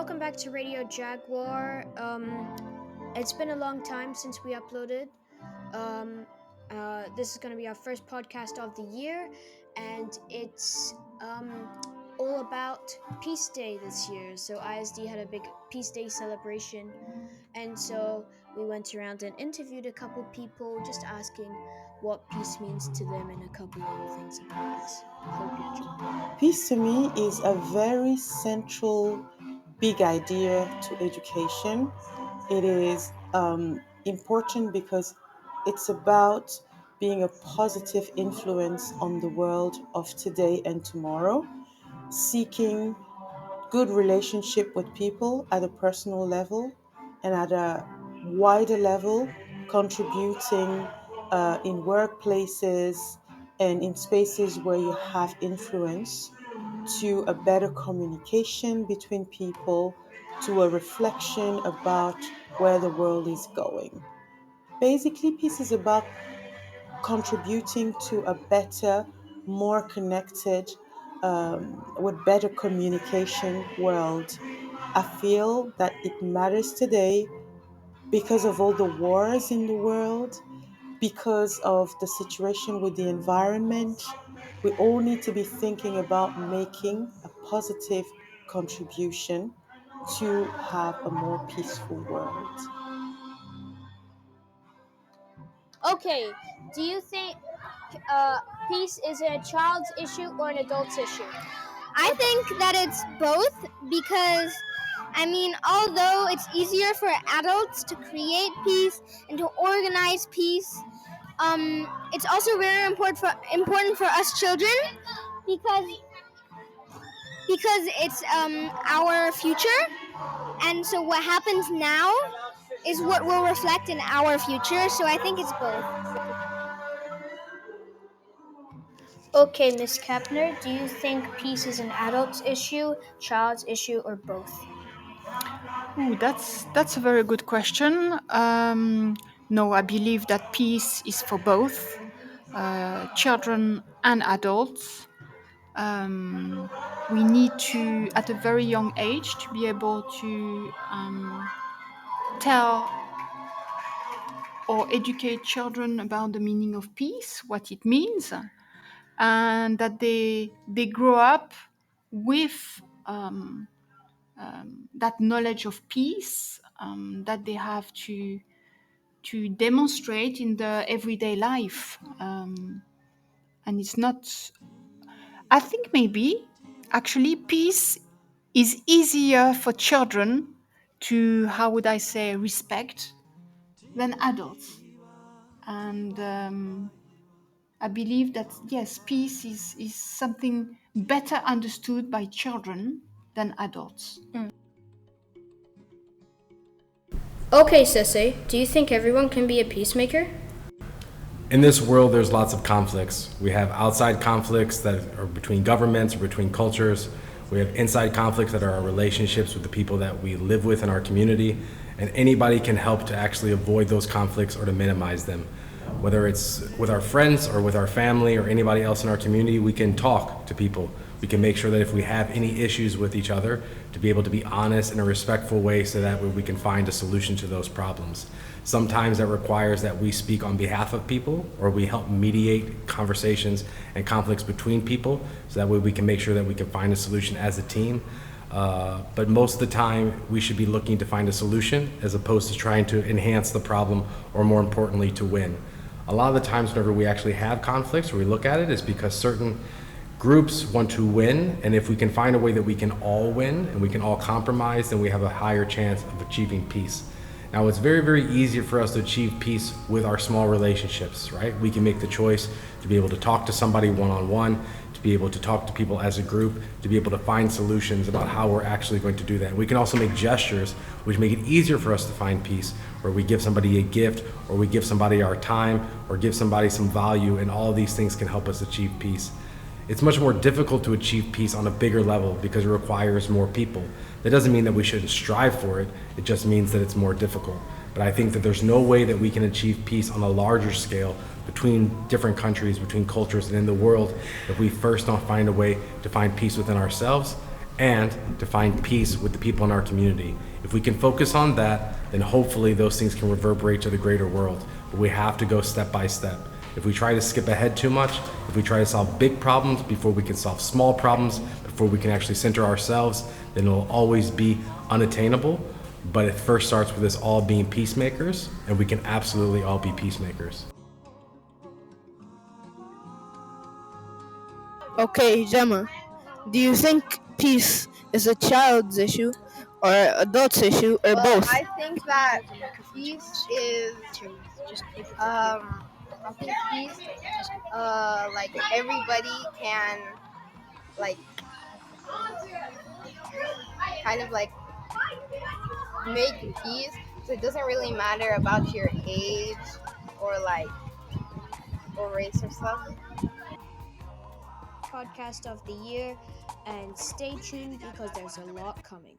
welcome back to Radio Jaguar. It's been a long time since we uploaded. Um, this is going to be our first podcast of the year, and it's all about Peace Day this year. So ISD had a big Peace Day celebration, and so we went around and interviewed a couple people, just asking what peace means to them and a couple other things about this. Hope you enjoy. Peace to me is a very central, big idea to education. It is important because it's about being a positive influence on the world of today and tomorrow, seeking good relationship with people at a personal level and at a wider level, contributing in workplaces and in spaces where you have influence to a better communication between people, to a reflection about where the world is going. Basically, peace is about contributing to a better, more connected, with better communication world. I feel that it matters today because of all the wars in the world, because of the situation with the environment. We all need to be thinking about making a positive contribution to have a more peaceful world. Okay, do you think peace is a child's issue or an adult's issue? I think that it's both because, although it's easier for adults to create peace and to organize peace, it's also very important for us children because it's our future, and so what happens now is what will reflect in our future. So I think it's both. Okay, Miss Kepner, do you think peace is an adult's issue, child's issue, or both? Ooh, that's a very good question. No, I believe that peace is for both children and adults. We need to, at a very young age, to be able to tell or educate children about the meaning of peace, what it means, and that they grow up with that knowledge of peace that they have to demonstrate in the everyday life. And it's not, I think maybe actually peace is easier for children to, how would I say, respect than adults. And I believe that, yes, peace is something better understood by children than adults. Okay, Sese, do you think everyone can be a peacemaker? In this world, there's lots of conflicts. We have outside conflicts that are between governments or between cultures. We have inside conflicts that are our relationships with the people that we live with in our community. And anybody can help to actually avoid those conflicts or to minimize them. Whether it's with our friends or with our family or anybody else in our community, we can talk to people. We can make sure that if we have any issues with each other, to be able to be honest in a respectful way so that we can find a solution to those problems. Sometimes that requires that we speak on behalf of people or we help mediate conversations and conflicts between people so that way we can make sure that we can find a solution as a team. But most of the time, we should be looking to find a solution as opposed to trying to enhance the problem or, more importantly, to win. A lot of the times whenever we actually have conflicts or we look at it is because certain groups want to win, and if we can find a way that we can all win and we can all compromise, then we have a higher chance of achieving peace. Now, it's very, very easy for us to achieve peace with our small relationships, right? We can make the choice to be able to talk to somebody one-on-one, to be able to talk to people as a group, to be able to find solutions about how we're actually going to do that. We can also make gestures which make it easier for us to find peace, where we give somebody a gift, or we give somebody our time, or give somebody some value, and all of these things can help us achieve peace. It's much more difficult to achieve peace on a bigger level because it requires more people. That doesn't mean that we shouldn't strive for it, it just means that it's more difficult. But I think that there's no way that we can achieve peace on a larger scale between different countries, between cultures, and in the world if we first don't find a way to find peace within ourselves and to find peace with the people in our community. If we can focus on that, then hopefully those things can reverberate to the greater world. But we have to go step by step. If we try to skip ahead too much, if we try to solve big problems before we can solve small problems, before we can actually center ourselves, then it'll always be unattainable. But it first starts with us all being peacemakers, and we can absolutely all be peacemakers. Okay, Gemma, do you think peace is a child's issue or adult's issue or both? I think that peace is I think peace like everybody can like kind of like make peace, so it doesn't really matter about your age or like or race or stuff. Podcast of the year, and stay tuned because there's a lot coming.